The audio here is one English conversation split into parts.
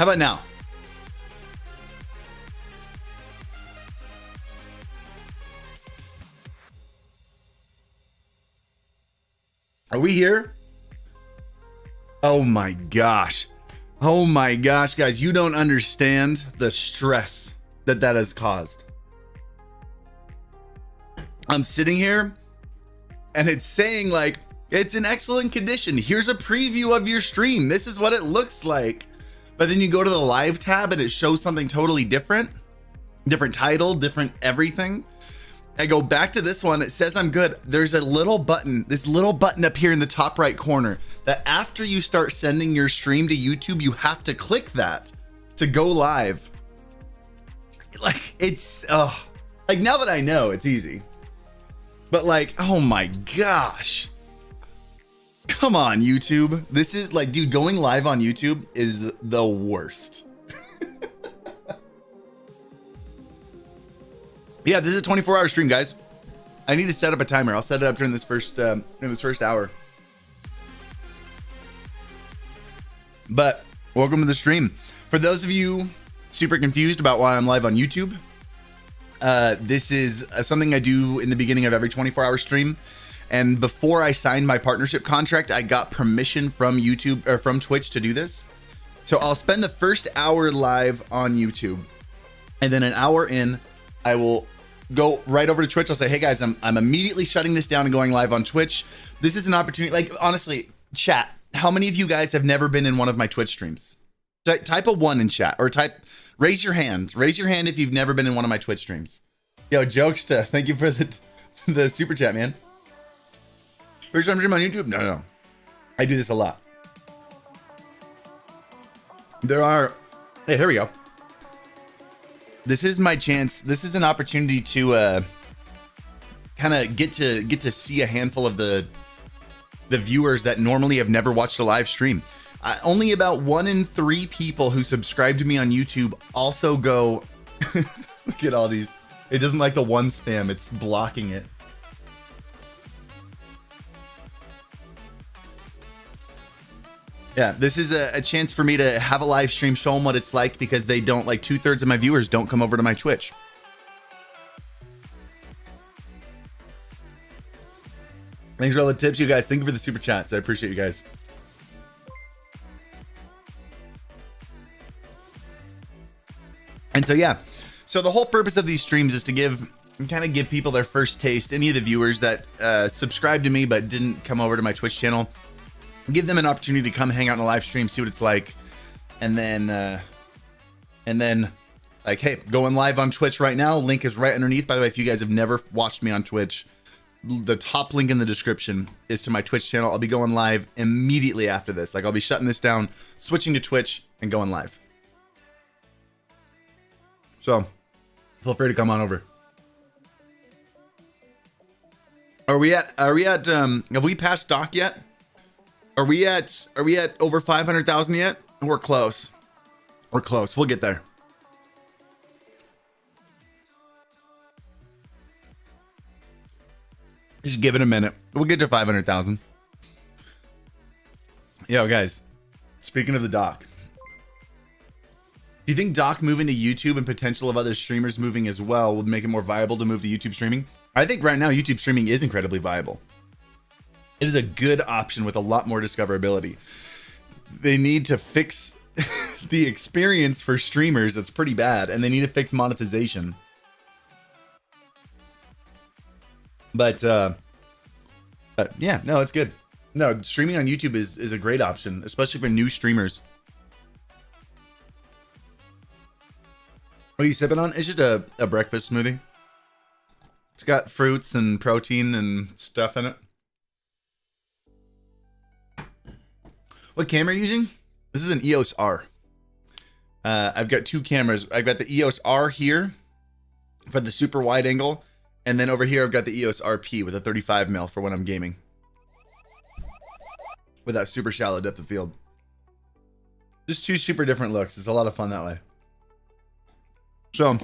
How about now? Are we here? Oh my gosh. Oh my gosh, guys, you don't understand the stress that has caused. I'm sitting here and it's saying like, it's in excellent condition. Here's a preview of your stream. This is what it looks like. But then you go to the live tab and it shows something totally different. Different title, different everything. I go back to this one. It says I'm good. There's a little button, this little button up here in the top right corner that after you start sending your stream to YouTube, you have to click that to go live. Like it's, like now that I know it's easy, but like, oh my gosh. Come on, YouTube. This is like, dude, going live on YouTube is the worst. Yeah, this is a 24-hour stream, guys. I need to set up a timer. I'll set it up during this first hour. But welcome to the stream. For those of you super confused about why I'm live on YouTube, this is something I do in the beginning of every 24-hour stream. And before I signed my partnership contract, I got permission from YouTube or from Twitch to do this. So I'll spend the first hour live on YouTube, and then an hour in, I will go right over to Twitch. I'll say, hey guys, I'm immediately shutting this down and going live on Twitch. This is an opportunity. Like, honestly, chat, how many of you guys have never been in one of my Twitch streams? Type a 1 in chat, or raise your hand. Raise your hand if you've never been in one of my Twitch streams. Yo, Jokesta, thank you for the super chat, man. First time stream on YouTube? No. I do this a lot. Hey, here we go. This is my chance. This is an opportunity to kind of get to see a handful of the viewers that normally have never watched a live stream. Only about 1 in 3 people who subscribe to me on YouTube also go. Look at all these. It doesn't like the 1 spam. It's blocking it. Yeah, this is a chance for me to have a live stream, show them what it's like, because they don't, like 2/3 of my viewers don't come over to my Twitch. Thanks for all the tips, you guys. Thank you for the super chats. I appreciate you guys. And so, yeah. So the whole purpose of these streams is to kind of give people their first taste. Any of the viewers that subscribe to me but didn't come over to my Twitch channel, give them an opportunity to come hang out in a live stream, see what it's like, and then like, hey, going live on Twitch right now. Link is right underneath. By the way, if you guys have never watched me on Twitch, the top link in the description is to my Twitch channel. I'll be going live immediately after this. Like, I'll be shutting this down, switching to Twitch, and going live. So feel free to come on over. Are we at have we passed Doc yet? Are we at over 500,000 yet? We're close. We're close. We'll get there. Just give it a minute. We'll get to 500,000. Yo, guys, speaking of the Doc, do you think Doc moving to YouTube and potential of other streamers moving as well would make it more viable to move to YouTube streaming? I think right now YouTube streaming is incredibly viable. It is a good option with a lot more discoverability. They need to fix the experience for streamers. It's pretty bad, and they need to fix monetization. But yeah, no, it's good. No, streaming on YouTube is a great option, especially for new streamers. What are you sipping on? It's just a breakfast smoothie. It's got fruits and protein and stuff in it. What camera are you using? This is an EOS R. I've got 2 cameras. I've got the EOS R here for the super wide angle, and then over here I've got the EOS RP with a 35mm for when I'm gaming, with that super shallow depth of field. Just 2 super different looks. It's a lot of fun that way. So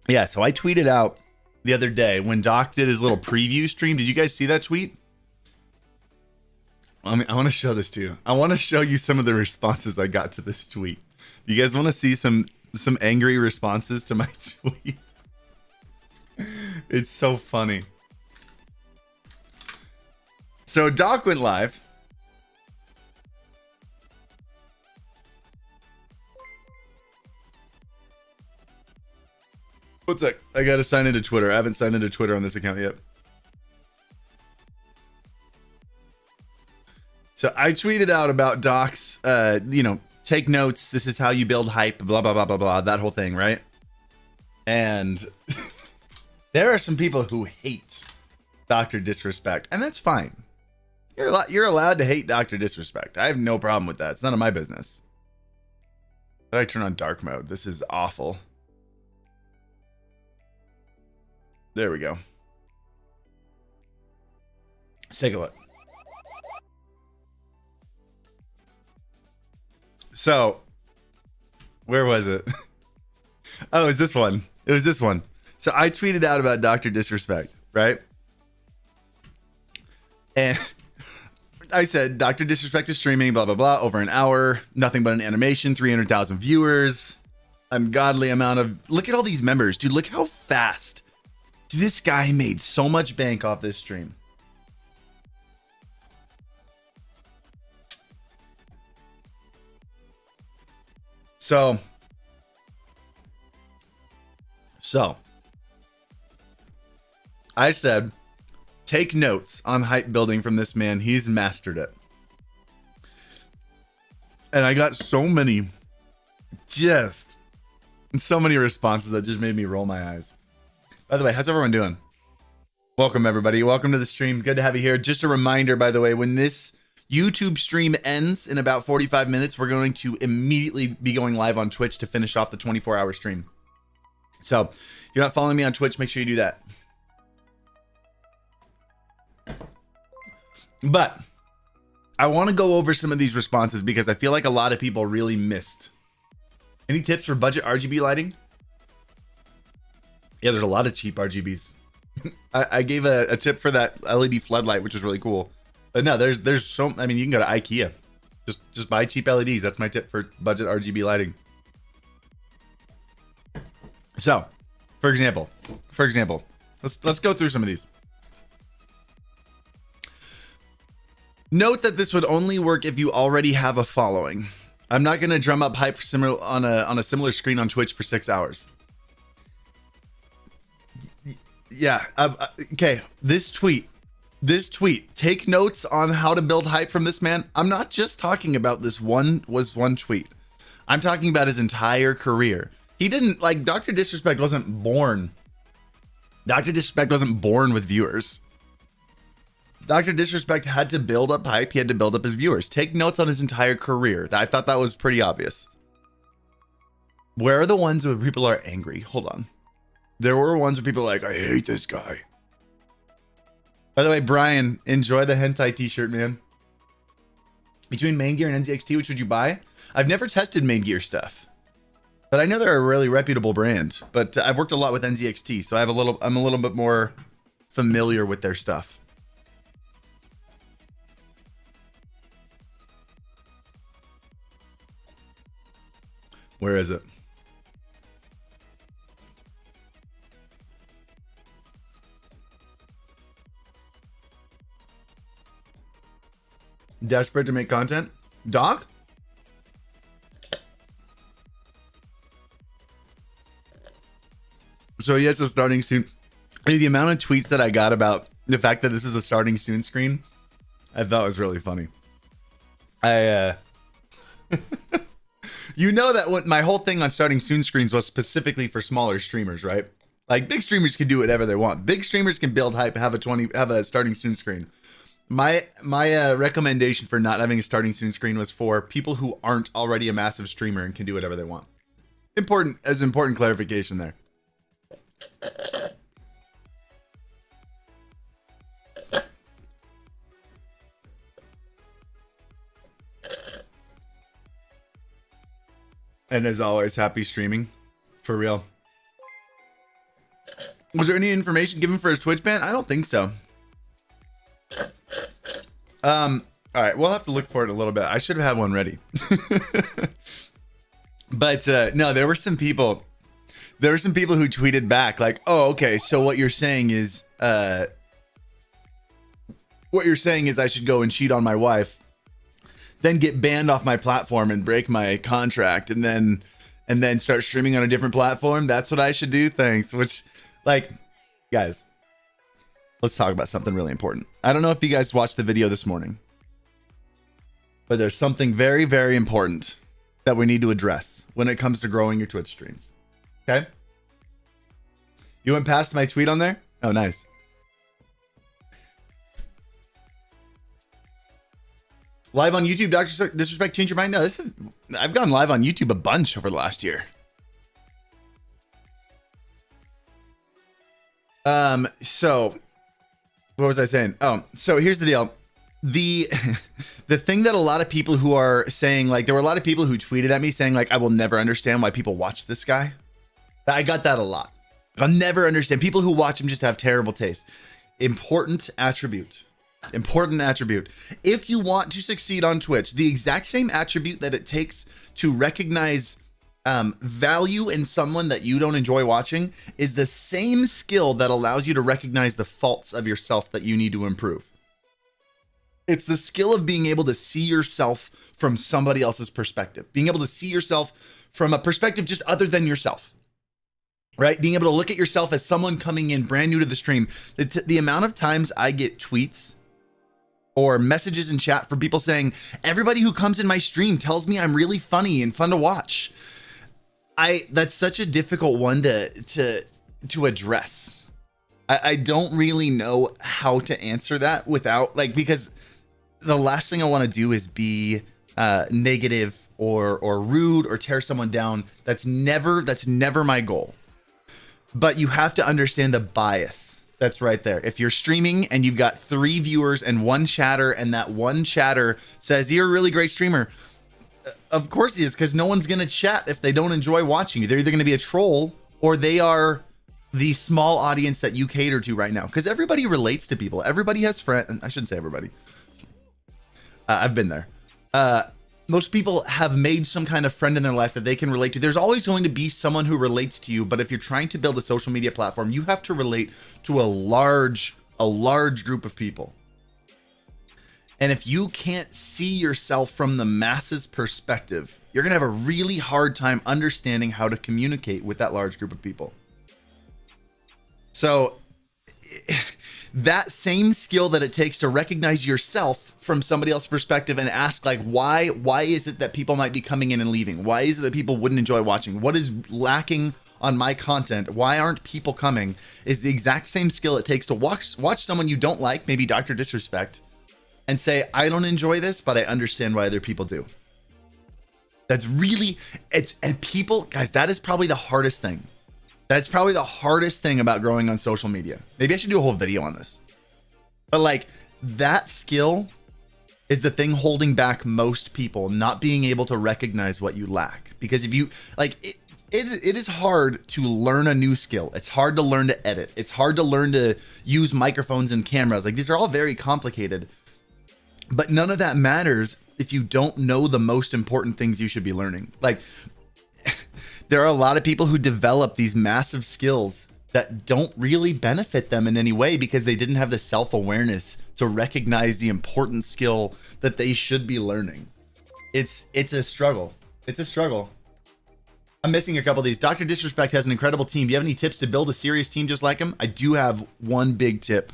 yeah, so I tweeted out the other day when Doc did his little preview stream. Did you guys see that tweet? I mean, I want to show this to you. I want to show you some of the responses I got to this tweet. You guys want to see some angry responses to my tweet? It's so funny. So Doc went live. What's that? I gotta sign into Twitter. I haven't signed into Twitter on this account yet. So I tweeted out about Doc's, take notes. This is how you build hype, blah, blah, blah, blah, blah, that whole thing, right? And there are some people who hate Dr. Disrespect, and that's fine. You're allowed to hate Dr. Disrespect. I have no problem with that. It's none of my business. How do I turn on dark mode? This is awful. There we go. Let's take a look. So, where was it? Oh, it was this one. It was this one. So I tweeted out about Dr. Disrespect, right? And I said, Dr. Disrespect is streaming, blah, blah, blah, over an hour. Nothing but an animation, 300,000 viewers. Ungodly amount of... Look at all these members. Dude, look how fast. Dude, this guy made so much bank off this stream. So I said, take notes on hype building from this man. He's mastered it. And I got so many responses that just made me roll my eyes. By the way, how's everyone doing? Welcome, everybody. Welcome to the stream. Good to have you here. Just a reminder, by the way, when this YouTube stream ends in about 45 minutes, we're going to immediately be going live on Twitch to finish off the 24-hour stream. So if you're not following me on Twitch, make sure you do that. But I want to go over some of these responses because I feel like a lot of people really missed. Any tips for budget RGB lighting? Yeah, there's a lot of cheap RGBs. I gave a tip for that LED floodlight, which was really cool. But no, there's so, I mean, you can go to IKEA. Just buy cheap LEDs. That's my tip for budget RGB lighting. So, for example, let's go through some of these. Note that this would only work if you already have a following. I'm not going to drum up hype similar on a similar screen on Twitch for 6 hours. Yeah. Okay. This tweet, take notes on how to build hype from this man. I'm not just talking about this one tweet. I'm talking about his entire career. He didn't, like, Dr. Disrespect wasn't born. Dr. Disrespect wasn't born with viewers. Dr. Disrespect had to build up hype. He had to build up his viewers. Take notes on his entire career. I thought that was pretty obvious. Where are the ones where people are angry? Hold on. There were ones where people are like, I hate this guy. By the way, Brian, enjoy the hentai t-shirt, man. Between Main Gear and NZXT, which would you buy? I've never tested Main Gear stuff, but I know they're a really reputable brand. But I've worked a lot with NZXT, so I'm a little bit more familiar with their stuff. Where is it? Desperate to make content? Doc? So yes, it's starting soon. The amount of tweets that I got about the fact that this is a starting soon screen, I thought was really funny. You know that what my whole thing on starting soon screens was specifically for smaller streamers, right? Like big streamers can do whatever they want. Big streamers can build hype, have a starting soon screen. My recommendation for not having a starting soon screen was for people who aren't already a massive streamer and can do whatever they want. Important clarification there. And as always, happy streaming. For real. Was there any information given for his Twitch ban? I don't think so. All right, we'll have to look for it a little bit. I should have had one ready. But no, there were some people who tweeted back like, oh, okay, so what you're saying is I should go and cheat on my wife, then get banned off my platform and break my contract, and then start streaming on a different platform. That's what I should do. Thanks. Which, like, guys, let's talk about something really important. I don't know if you guys watched the video this morning, but there's something very, very important that we need to address when it comes to growing your Twitch streams. Okay? You went past my tweet on there? Oh, nice. Live on YouTube, Dr. Disrespect, change your mind? No, I've gone live on YouTube a bunch over the last year. So what was I saying? Oh, so here's the deal. The thing that a lot of people who are saying, like, there were a lot of people who tweeted at me saying, like, I will never understand why people watch this guy. I got that a lot. I'll never understand. People who watch him just have terrible taste. Important attribute. If you want to succeed on Twitch, the exact same attribute that it takes to recognize value in someone that you don't enjoy watching is the same skill that allows you to recognize the faults of yourself that you need to improve. It's the skill of being able to see yourself from somebody else's perspective, being able to see yourself from a perspective just other than yourself, right? Being able to look at yourself as someone coming in brand new to the stream. The amount of times I get tweets or messages in chat from people saying, everybody who comes in my stream tells me I'm really funny and fun to watch. That's such a difficult one to address. I don't really know how to answer that without, like, because the last thing I want to do is be negative or rude or tear someone down. That's never my goal. But you have to understand the bias that's right there. If you're streaming and you've got 3 viewers and 1 chatter, and that 1 chatter says you're a really great streamer, of course he is, because no one's going to chat if they don't enjoy watching you. They're either going to be a troll or they are the small audience that you cater to right now, because everybody relates to people. Everybody has friends. I shouldn't say everybody. I've been there. Most people have made some kind of friend in their life that they can relate to. There's always going to be someone who relates to you, but if you're trying to build a social media platform, you have to relate to a large group of people. And if you can't see yourself from the masses perspective, you're going to have a really hard time understanding how to communicate with that large group of people. So that same skill that it takes to recognize yourself from somebody else's perspective and ask, like, why is it that people might be coming in and leaving? Why is it that people wouldn't enjoy watching? What is lacking on my content? Why aren't people coming? Is the exact same skill it takes to watch someone you don't like, maybe Dr. Disrespect, and say, I don't enjoy this, but I understand why other people do. That's really, and people, guys, that is probably the hardest thing. That's probably the hardest thing about growing on social media. Maybe I should do a whole video on this. But like, that skill is the thing holding back most people, not being able to recognize what you lack. Because if you, like, it is hard to learn a new skill. It's hard to learn to edit. It's hard to learn to use microphones and cameras. Like, these are all very complicated. But none of that matters if you don't know the most important things you should be learning. Like, there are a lot of people who develop these massive skills that don't really benefit them in any way because they didn't have the self-awareness to recognize the important skill that they should be learning. It's a struggle. It's a struggle. I'm missing a couple of these. Dr. Disrespect has an incredible team. Do you have any tips to build a serious team just like him? I do have one big tip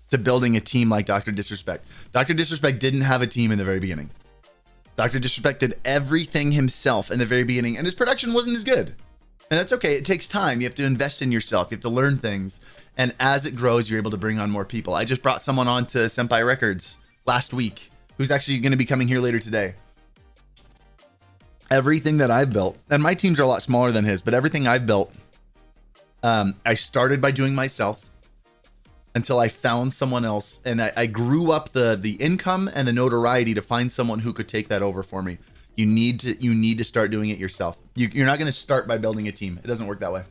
to building a team like Dr. Disrespect. Dr. Disrespect didn't have a team in the very beginning. Dr. Disrespect did everything himself in the very beginning, and his production wasn't as good. And that's okay. It takes time. You have to invest in yourself. You have to learn things. And as it grows, you're able to bring on more people. I just brought someone on to Senpai Records last week, who's actually going to be coming here later today. Everything that I've built, and my teams are a lot smaller than his, but everything I've built, I started by doing myself until I found someone else, and I grew up the income and the notoriety to find someone who could take that over for me. You need to start doing it yourself. You're not going to start by building a team. It doesn't work that way.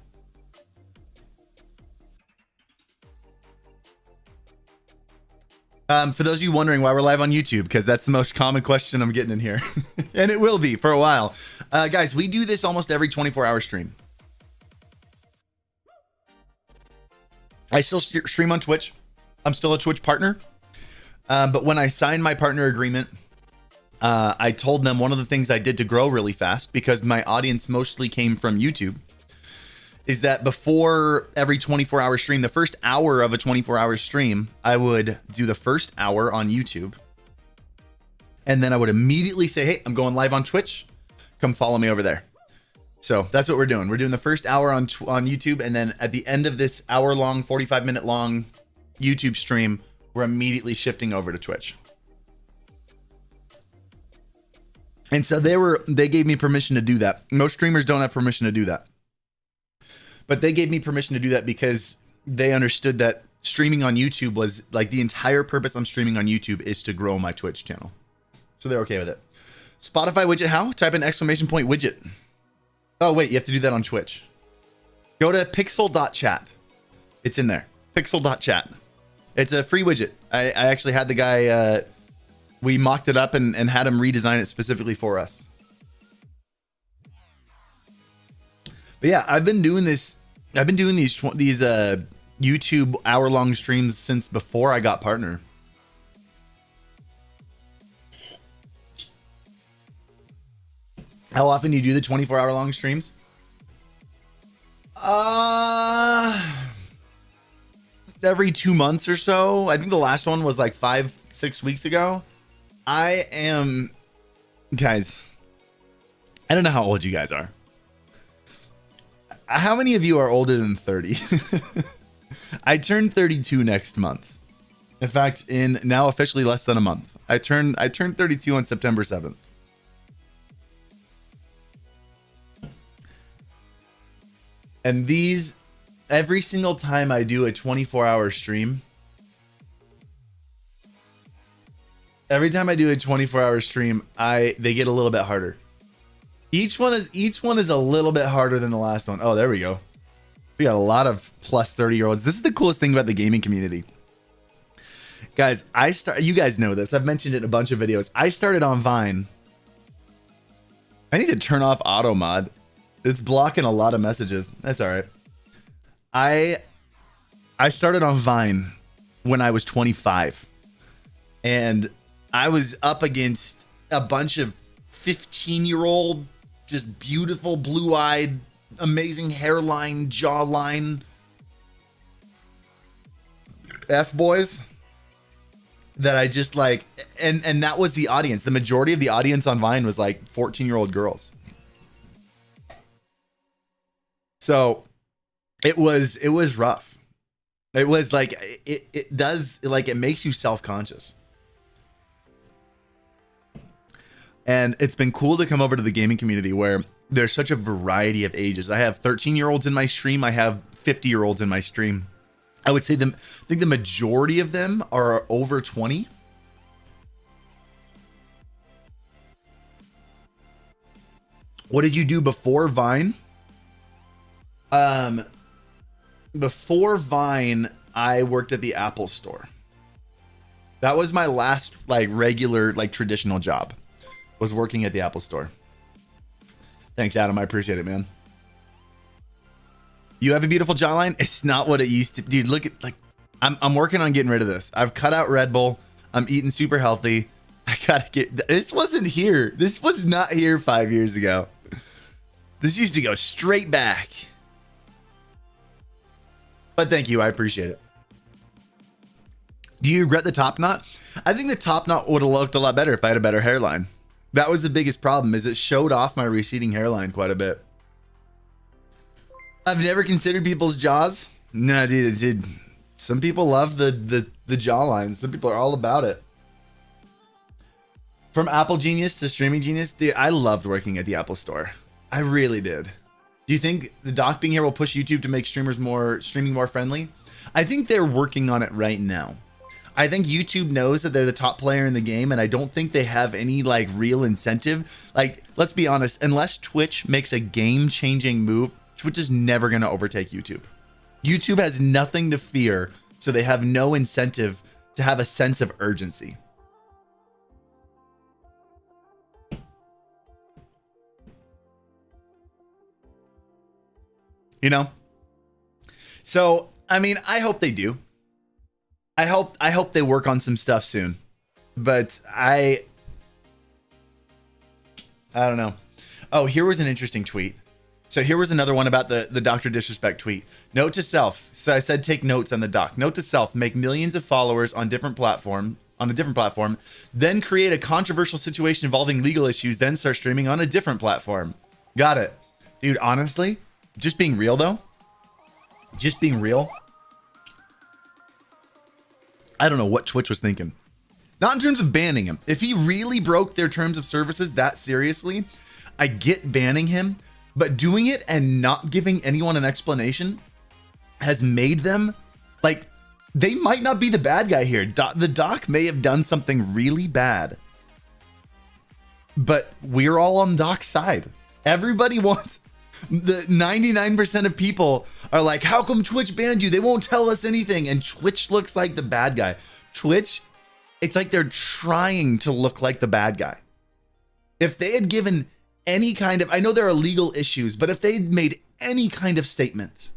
For those of you wondering why we're live on YouTube, because that's the most common question I'm getting in here. And it will be for a while. Guys, we do this almost every 24-hour stream. I still stream on Twitch. I'm still a Twitch partner. But when I signed my partner agreement, I told them one of the things I did to grow really fast, because my audience mostly came from YouTube, is that before every 24-hour stream, the first hour of a 24-hour stream, I would do the first hour on YouTube. And then I would immediately say, hey, I'm going live on Twitch. Come follow me over there. So that's what we're doing. We're doing the first hour on YouTube. And then at the end of this hour-long, 45-minute-long YouTube stream, we're immediately shifting over to Twitch. And so they gave me permission to do that. Most streamers don't have permission to do that. But they gave me permission to do that because they understood that streaming on YouTube was like the entire purpose I'm streaming on YouTube is to grow my Twitch channel. So they're okay with it. Spotify widget how? Type in ! widget. Oh, wait, you have to do that on Twitch. Go to pixel.chat. It's in there. Pixel.chat. It's a free widget. I actually had the guy, we mocked it up and had him redesign it specifically for us. But yeah, I've been doing these YouTube hour-long streams since before I got partner. How often do you do the 24-hour-long streams? Every 2 months or so. I think the last one was like 5-6 weeks ago. Guys, I don't know how old you guys are. How many of you are older than 30? I turned 32 next month. In fact, in now officially less than a month. I turned 32 on September 7th. And every single time I do a 24-hour stream, they get a little bit harder. Each one is a little bit harder than the last one. Oh, there we go. We got a lot of plus 30-year-olds. This is the coolest thing about the gaming community. Guys, you guys know this. I've mentioned it in a bunch of videos. I started on Vine. I need to turn off auto mod. It's blocking a lot of messages. That's all right. I started on Vine when I was 25. And I was up against a bunch of 15-year-old, just beautiful, blue-eyed, amazing hairline, jawline F-boys that I just like, and that was the audience. The majority of the audience on Vine was like 14-year-old girls. So it was rough. It was like, it makes you self-conscious. And it's been cool to come over to the gaming community where there's such a variety of ages. I have 13-year-olds in my stream. I have 50-year-olds in my stream. I would say I think the majority of them are over 20. What did you do before Vine? Before Vine, I worked at the Apple Store. That was my last like regular, like traditional job. Was working at the Apple Store. Thanks, Adam. I appreciate it, man. You have a beautiful jawline. It's not what it used to. Dude, look at like I'm working on getting rid of this. I've cut out Red Bull. I'm eating super healthy. I gotta get. This wasn't here. This was not here 5 years ago. This used to go straight back. But thank you. I appreciate it. Do you regret the top knot? I think the top knot would have looked a lot better if I had a better hairline. That was the biggest problem, is it showed off my receding hairline quite a bit. I've never considered people's jaws. No, dude. Some people love the jawline. Some people are all about it. From Apple Genius to Streaming Genius, dude, I loved working at the Apple Store. I really did. Do you think the dock being here will push YouTube to make streaming more friendly? I think they're working on it right now. I think YouTube knows that they're the top player in the game, and I don't think they have any like real incentive. Like, let's be honest, unless Twitch makes a game-changing move, Twitch is never going to overtake YouTube. YouTube has nothing to fear, so they have no incentive to have a sense of urgency. You know? So, I mean, I hope they do. I hope they work on some stuff soon. But I don't know. Oh, here was an interesting tweet. So here was another one about the Dr. Disrespect tweet. Note to self. So I said take notes on the doc. Note to self, make millions of followers on a different platform, then create a controversial situation involving legal issues, then start streaming on a different platform. Got it. Dude, honestly, just being real though. Just being real. I don't know what Twitch was thinking. Not in terms of banning him. If he really broke their terms of services that seriously, I get banning him. But doing it and not giving anyone an explanation has made them, like, they might not be the bad guy here. The doc may have done something really bad. But we're all on Doc's side. Everybody wants, the 99% of people are like, how come Twitch banned you? They won't tell us anything. And Twitch looks like the bad guy. Twitch, it's like they're trying to look like the bad guy. If they had given any kind of, I know there are legal issues, but if they'd made any kind of statement,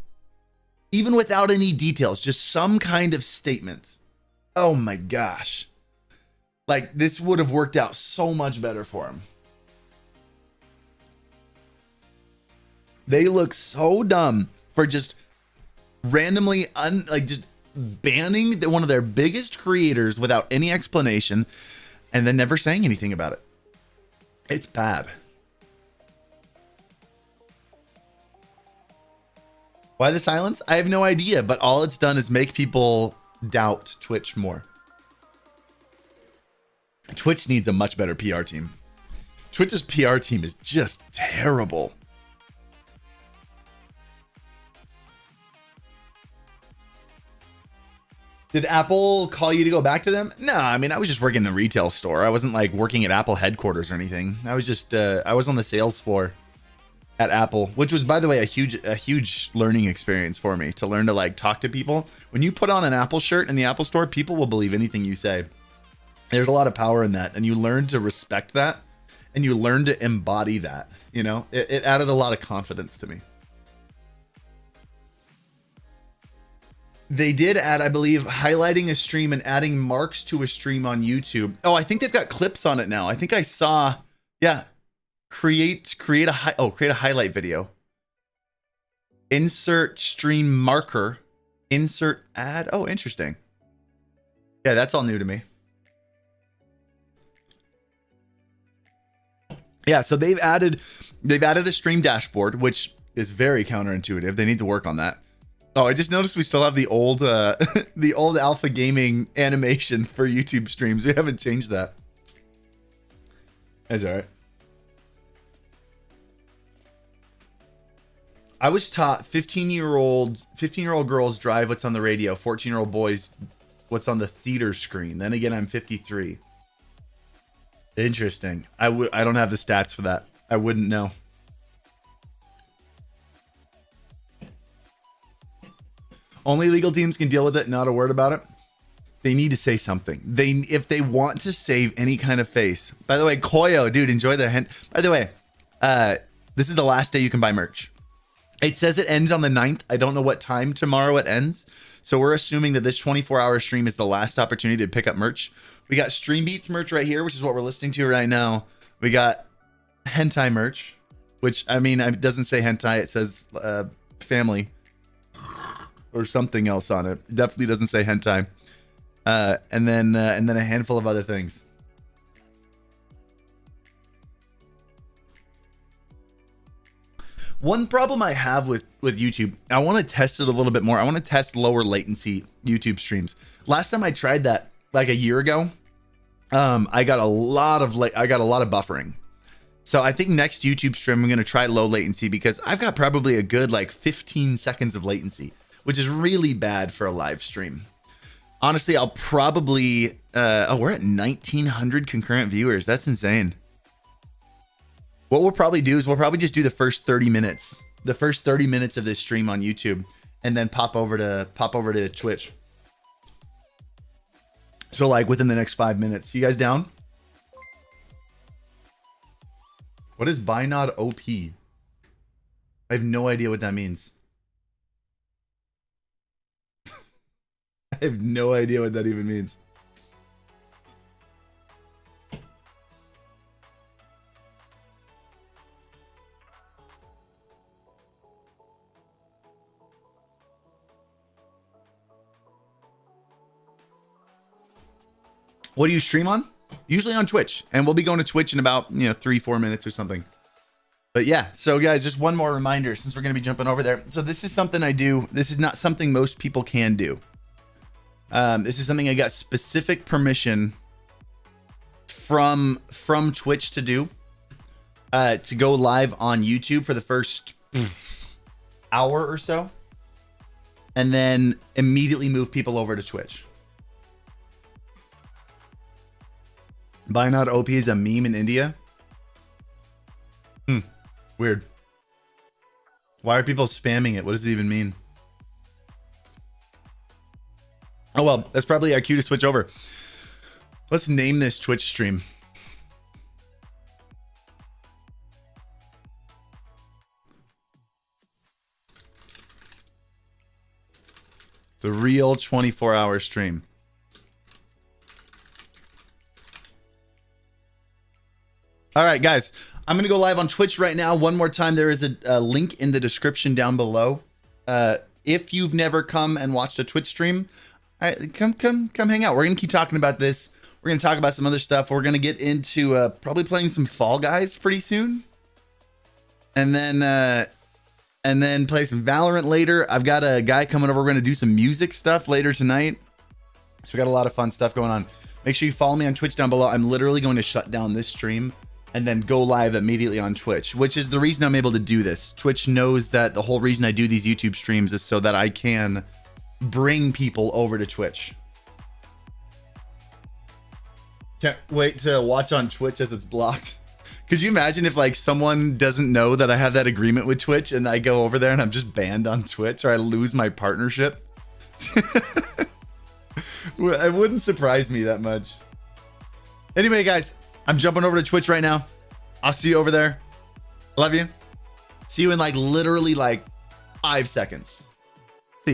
even without any details, just some kind of statement, oh my gosh, like this would have worked out so much better for him. They look so dumb for just randomly just banning one of their biggest creators without any explanation and then never saying anything about it. It's bad. Why the silence? I have no idea, but all it's done is make people doubt Twitch more. Twitch needs a much better PR team. Twitch's PR team is just terrible. Did Apple call you to go back to them? No, I mean, I was just working in the retail store. I wasn't like working at Apple headquarters or anything. I was just, I was on the sales floor at Apple, which was, by the way, a huge learning experience for me to learn to like talk to people. When you put on an Apple shirt in the Apple store, people will believe anything you say. There's a lot of power in that, and you learn to respect that, and you learn to embody that. You know, it added a lot of confidence to me. They did add, I believe, highlighting a stream and adding marks to a stream on YouTube. Oh, I think they've got clips on it now. I think I saw, yeah. Create a highlight video. Insert stream marker. Insert ad. Oh, interesting. Yeah, that's all new to me. Yeah, so they've added a stream dashboard, which is very counterintuitive. They need to work on that. Oh, I just noticed we still have the old the old Alpha Gaming animation for YouTube streams. We haven't changed that. That's all right. I was taught 15-year-old girls drive what's on the radio, 14-year-old boys what's on the theater screen. Then again, I'm 53. Interesting. I don't have the stats for that. I wouldn't know. Only legal teams can deal with it, not a word about it. They need to say something. If they want to save any kind of face. By the way, Koyo, dude, enjoy the hint. By the way, this is the last day you can buy merch. It says it ends on the 9th. I don't know what time tomorrow it ends. So we're assuming that this 24-hour stream is the last opportunity to pick up merch. We got Stream Beats merch right here, which is what we're listening to right now. We got hentai merch, which, I mean, it doesn't say hentai. It says family or something else on it. It definitely doesn't say hentai. And then a handful of other things. One problem I have with YouTube, I want to test it a little bit more. I want to test lower latency YouTube streams. Last time I tried that like a year ago, I got a lot of buffering. So I think next YouTube stream I'm going to try low latency because I've got probably a good like 15 seconds of latency, which is really bad for a live stream. Honestly, I'll probably we're at 1900 concurrent viewers. That's insane. What we'll probably do is we'll probably just do the first 30 minutes of this stream on YouTube and then pop over to Twitch. So like within the next 5 minutes. You guys down? What is Binod OP? I have no idea what that means. I have no idea what that even means. What do you stream on? Usually on Twitch, and we'll be going to Twitch in about 3-4 minutes or something. But yeah, so guys, just one more reminder since we're going to be jumping over there. So this is something I do. This is not something most people can do. This is something I got specific permission from Twitch to do. To go live on YouTube for the first hour or so, and then immediately move people over to Twitch. Binod OP is a meme in India. Weird. Why are people spamming it? What does it even mean? Oh well, that's probably our cue to switch over. Let's name this Twitch stream. The real 24-hour stream. All right, guys, I'm going to go live on Twitch right now. One more time, there is a link in the description down below. If you've never come and watched a Twitch stream, come hang out. We're going to keep talking about this. We're going to talk about some other stuff. We're going to get into probably playing some Fall Guys pretty soon. And then play some Valorant later. I've got a guy coming over. We're going to do some music stuff later tonight. So we got a lot of fun stuff going on. Make sure you follow me on Twitch down below. I'm literally going to shut down this stream and then go live immediately on Twitch, which is the reason I'm able to do this. Twitch knows that the whole reason I do these YouTube streams is so that I can bring people over to Twitch. Can't wait to watch on Twitch as it's blocked. Could you imagine if like someone doesn't know that I have that agreement with Twitch and I go over there and I'm just banned on Twitch, or I lose my partnership? It wouldn't surprise me that much. Anyway, guys, I'm jumping over to Twitch right now. I'll see you over there. Love you. See you in like literally like 5 seconds.